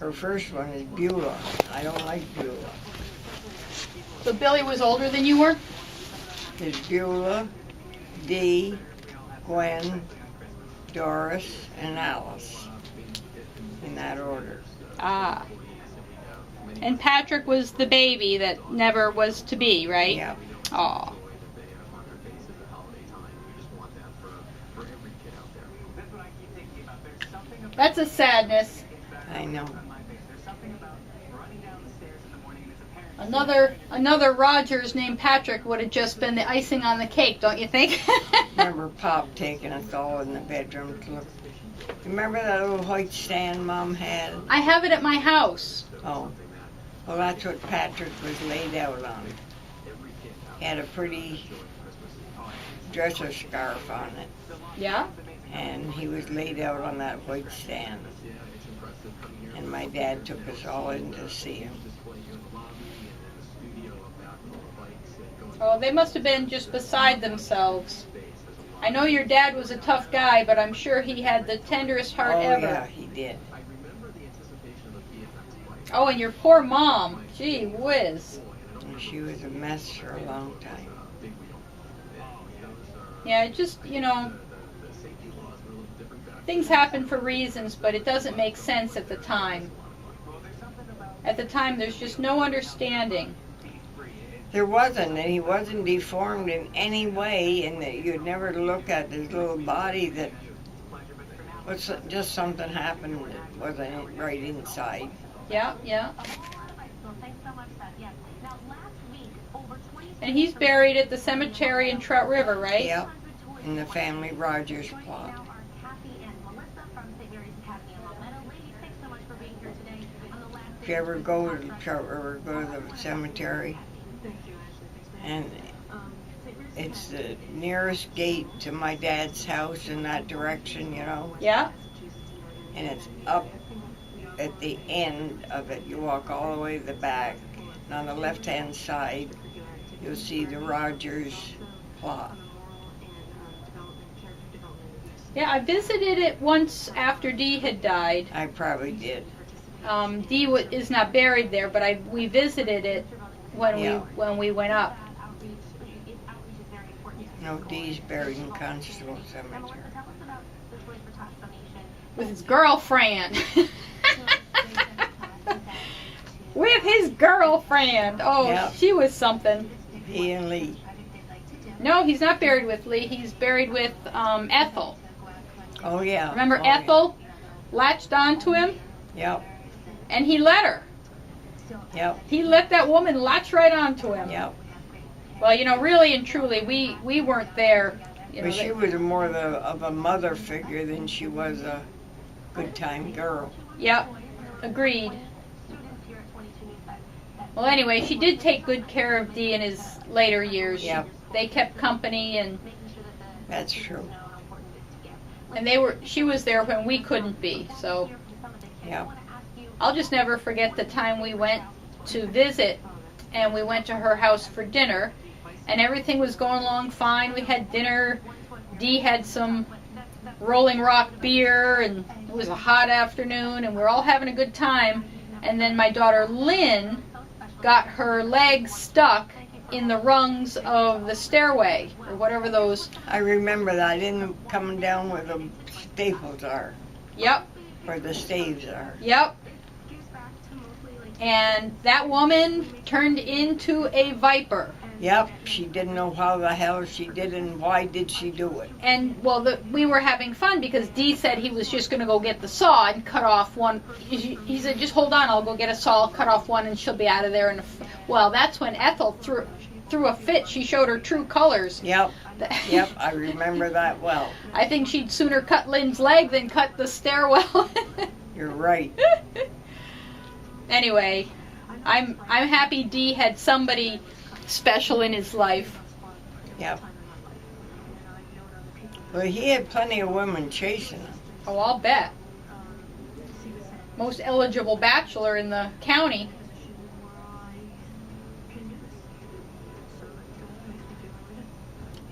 Her first one is Beulah. I don't like Beulah. So Billy was older than you were? There's Beulah, Dee, Gwen, Doris, and Alice. In that order. Ah. And Patrick was the baby that never was to be, right? Yeah. Aw. That's a sadness. I know. Another Rogers named Patrick would have just been the icing on the cake, don't you think? Remember Pop taking us all in the bedroom to look. Remember that little white stand Mom had? I have it at my house. Oh. Well, that's what Patrick was laid out on. He had a pretty dresser scarf on it. Yeah? And he was laid out on that white stand. And my dad took us all in to see him. Oh, they must have been just beside themselves. I know your dad was a tough guy, but I'm sure he had the tenderest heart ever. Oh, yeah, he did. Oh, and your poor mom. Gee whiz. And she was a mess for a long time. Yeah, it just, things happen for reasons, but it doesn't make sense at the time. At the time, there's just no understanding. There wasn't, and he wasn't deformed in any way, and that you'd never look at his little body that was just something happened that wasn't right inside. Yeah, yeah. And he's buried at the cemetery in Trout River, right? Yep, in the family Rogers plot. If you ever go to Trout River, go to the cemetery. And it's the nearest gate to my dad's house in that direction, Yeah. And it's up at the end of it. You walk all the way to the back. And on the left-hand side, you'll see the Rogers plot. Yeah, I visited it once after Dee had died. I probably did. Dee is not buried there, but we visited it when we went up. No, Dee's buried in Constable Cemetery. With his girlfriend. With his girlfriend. Oh, Yep. She was something. He and Lee. No, he's not buried with Lee. He's buried with Ethel. Oh, yeah. Remember Oh, Ethel latched onto him? Yeah. Yep. And he let her. Yep. He let that woman latch right onto him. Yep. Well, really and truly, we weren't there. But she was more of a mother figure than she was a good-time girl. Yep, agreed. Well, anyway, she did take good care of Dee in his later years. Yep. They kept company, and That's true. she was there when we couldn't be. So Yep. I'll just never forget the time we went to visit, and we went to her house for dinner, and everything was going along fine. We had dinner. Dee had some Rolling Rock beer, and it was a hot afternoon, and we were all having a good time. And then my daughter Lynn got her legs stuck in the rungs of the stairway, or whatever those. I remember that. I didn't come down where the staples are, Yep, where the staves are. yep. And that woman turned into a viper. Yep, she didn't know how the hell she did it and why did she do it. And, well, we were having fun because Dee said he was just going to go get the saw and cut off one. He said, just hold on, I'll go get a saw, cut off one, and she'll be out of there. Well, that's when Ethel threw a fit. She showed her true colors. Yep, yep, I remember that well. I think she'd sooner cut Lynn's leg than cut the stairwell. You're right. Anyway, I'm happy Dee had somebody special in his life. Yep. Well, he had plenty of women chasing him. Oh, I'll bet. Most eligible bachelor in the county.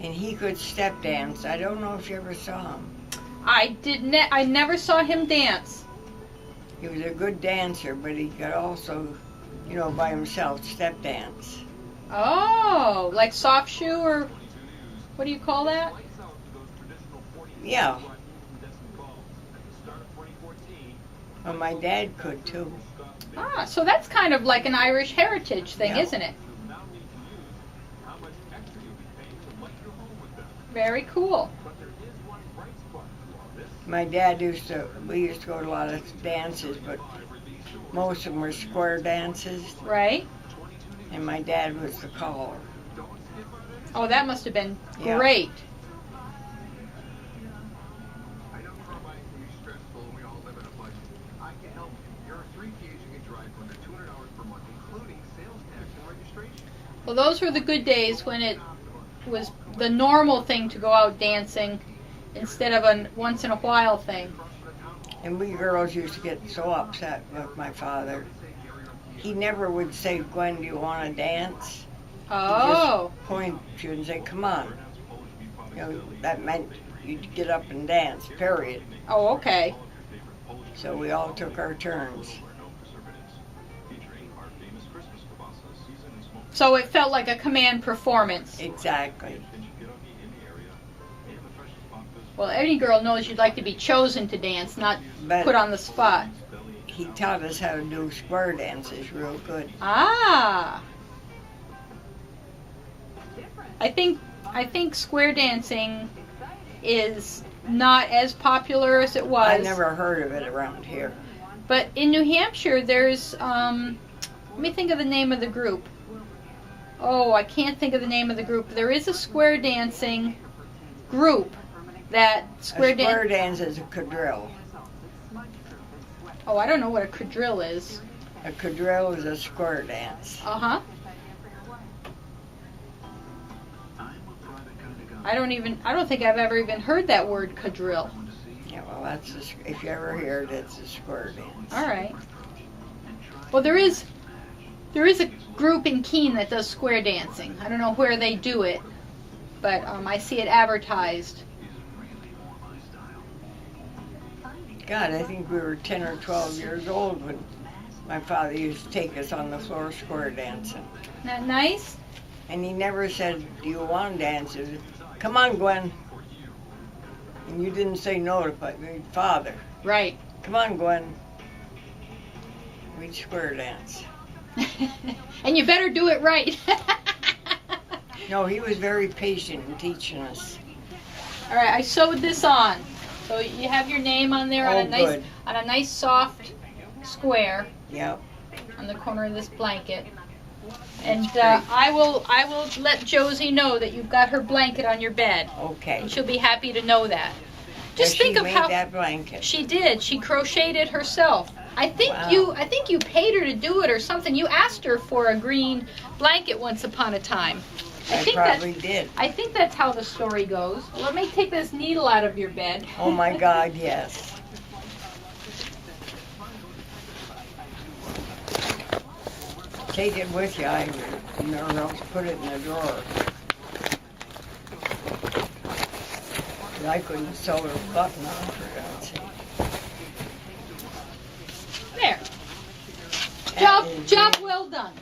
And he could step dance. I don't know if you ever saw him. I never saw him dance. He was a good dancer, but he could also, by himself, step dance. Oh, like soft shoe or what do you call that? Yeah. Well, my dad could too. Ah, so that's kind of like an Irish heritage thing, Yeah. isn't it? Very cool. My dad we used to go to a lot of dances, but most of them were square dances, Right? and my dad was the caller. Oh, that must have been Yeah. great. Well, those were the good days when it was the normal thing to go out dancing instead of a once in a while thing. And we girls used to get so upset with my father. He never would say, "Gwen, do you want to dance?" Oh. He just point at you and say, "Come on." That meant you'd get up and dance, period. Oh, okay. So we all took our turns. So it felt like a command performance. Exactly. Well, any girl knows you'd like to be chosen to dance, not But put on the spot. he taught us how to do square dances real good. Ah. I think square dancing is not as popular as it was. I never heard of it around here. But in New Hampshire, there's let me think of the name of the group. Oh, I can't think of the name of the group. There is a square dancing group that A square dance is a quadrille. Oh, I don't know what a quadrille is. A quadrille is a square dance. Uh-huh. I don't think I've ever even heard that word quadrille. Yeah, well, if you ever hear it, it's a square dance. All right. Well, there is a group in Keene that does square dancing. I don't know where they do it, but I see it advertised. God, I think we were 10 or 12 years old when my father used to take us on the floor square dancing. Isn't that nice? And he never said, "Do you want to dance?" He said, "Come on, Gwen." And you didn't say no to your father. Right. "Come on, Gwen." We'd square dance. And you better do it right. No, he was very patient in teaching us. All right, I sewed this on. So you have your name on there Oh, good. on a nice soft square Yep. on the corner of this blanket. And I will let Josie know that you've got her blanket on your bed. Okay. And she'll be happy to know that. Just Yeah, think she of made how that blanket. she did. She crocheted herself. I think Wow. you paid her to do it or something. You asked her for a green blanket once upon a time. I probably did. I think that's how the story goes. Let me take this needle out of your bed. Oh my God, yes. Take it with you. Or else put it in a drawer. I couldn't sew her button on, for God's sake. There. That is Job it. well done.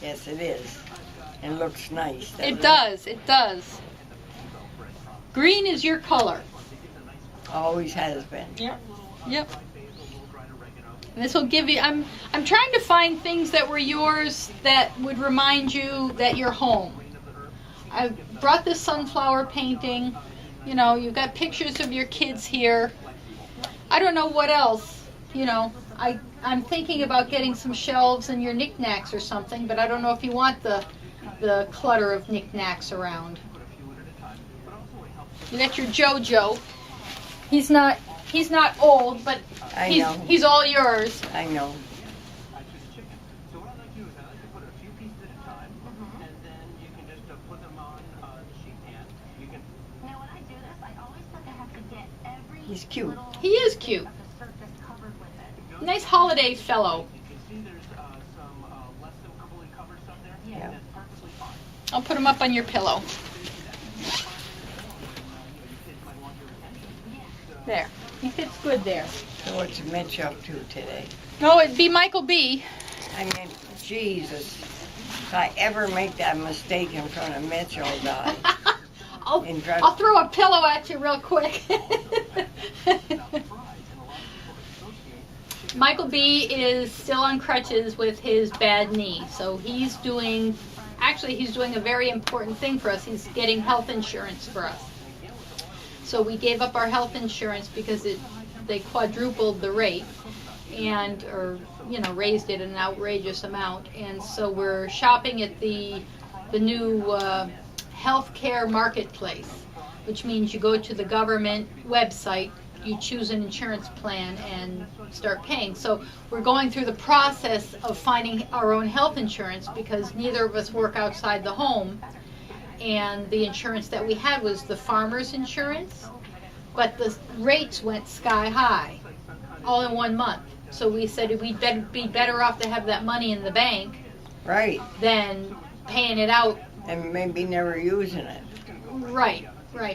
Yes, it is. And looks nice. It does. It does. Green is your color. Always has been. Yep. Yep. And this will give you. I'm trying to find things that were yours that would remind you that you're home. I brought this sunflower painting. You know, you've got pictures of your kids here. I don't know what else. You know, I'm thinking about getting some shelves and your knickknacks or something, but I don't know if you want the clutter of knickknacks around. You got your JoJo. He's not old, but I know. he's all yours. I know. So what I like to do is I like to put a few pieces at a time, and then you can just put them on the sheet pan. You can. Now when I do this, I always think I have to get every He's cute. little He is cute. of the surface covered with it. Nice holiday fellow. You can see there's some less than fully covered stuff there. Yeah. That's perfectly fine. I'll put him up on your pillow. There. He fits good there. So what's Mitch up to today? No, it'd be Michael B. I mean, Jesus. If I ever make that mistake in front of Mitch, I'll die. I'll throw a pillow at you real quick. Michael B. is still on crutches with his bad knee, so he's doing a very important thing for us. He's getting health insurance for us. So we gave up our health insurance because they quadrupled the rate or raised it an outrageous amount, and so we're shopping at the new healthcare marketplace, which means you go to the government website, you choose an insurance plan and start paying. So we're going through the process of finding our own health insurance because neither of us work outside the home, and the insurance that we had was the farmer's insurance, but the rates went sky high all in 1 month. So we said we'd be better off to have that money in the bank, Right. than paying it out. And maybe never using it. Right.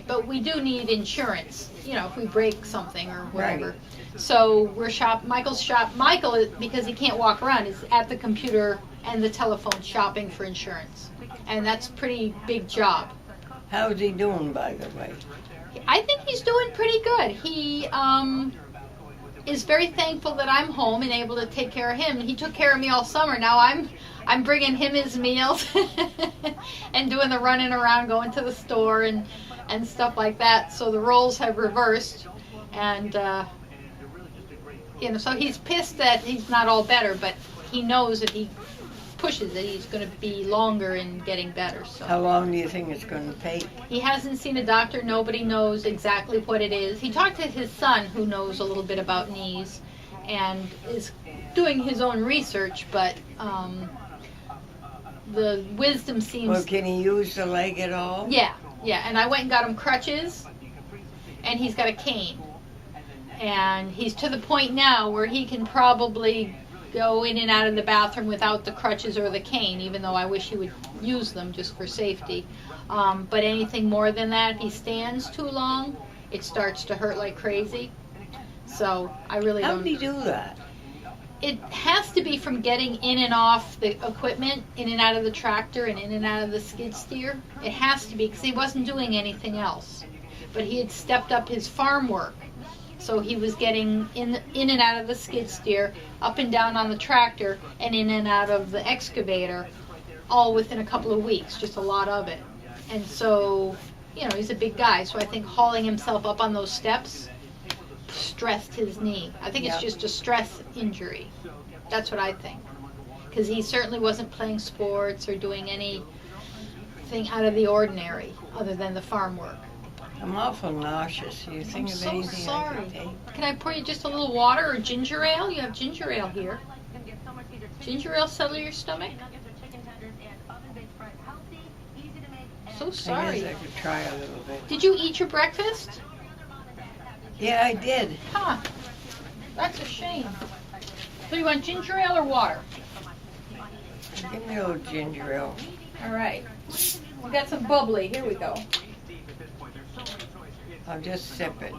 But we do need insurance, if we break something or whatever. Right. So we're Michael, because he can't walk around, is at the computer and the telephone shopping for insurance. And that's a pretty big job. How's he doing, by the way? I think he's doing pretty good. He is very thankful that I'm home and able to take care of him. He took care of me all summer. Now I'm bringing him his meals and doing the running around, going to the store and stuff like that. So the roles have reversed, and so he's pissed that he's not all better, but he knows if he pushes it, he's going to be longer in getting better. So How long do you think it's going to take? he hasn't seen a doctor. Nobody knows exactly what it is. He talked to his son, who knows a little bit about knees, and is doing his own research, but the wisdom seems... Well, can he use the leg at all? Yeah, and I went and got him crutches, and he's got a cane. And he's to the point now where he can probably go in and out of the bathroom without the crutches or the cane, even though I wish he would use them just for safety. But anything more than that, if he stands too long, it starts to hurt like crazy. So I really How don't... did he do that? It has to be from getting in and off the equipment, in and out of the tractor and in and out of the skid steer. It has to be, because he wasn't doing anything else. But he had stepped up his farm work. So he was getting in and out of the skid steer, up and down on the tractor, and in and out of the excavator, all within a couple of weeks, just a lot of it. And so, he's a big guy, so I think hauling himself up on those steps stressed his knee. I think it's just a stress injury. That's what I think. Because he certainly wasn't playing sports or doing anything out of the ordinary other than the farm work. I'm awful nauseous. Do you think I'm of so anything I sorry. could take? Can I pour you just a little water or ginger ale? You have ginger ale here. Ginger ale settle your stomach? So I sorry. guess I could try a little bit. Did you eat your breakfast? Yeah, I did. Huh. That's a shame. So you want ginger ale or water? Give me a little ginger ale. All right. We got some bubbly. Here we go. I'll just sip it.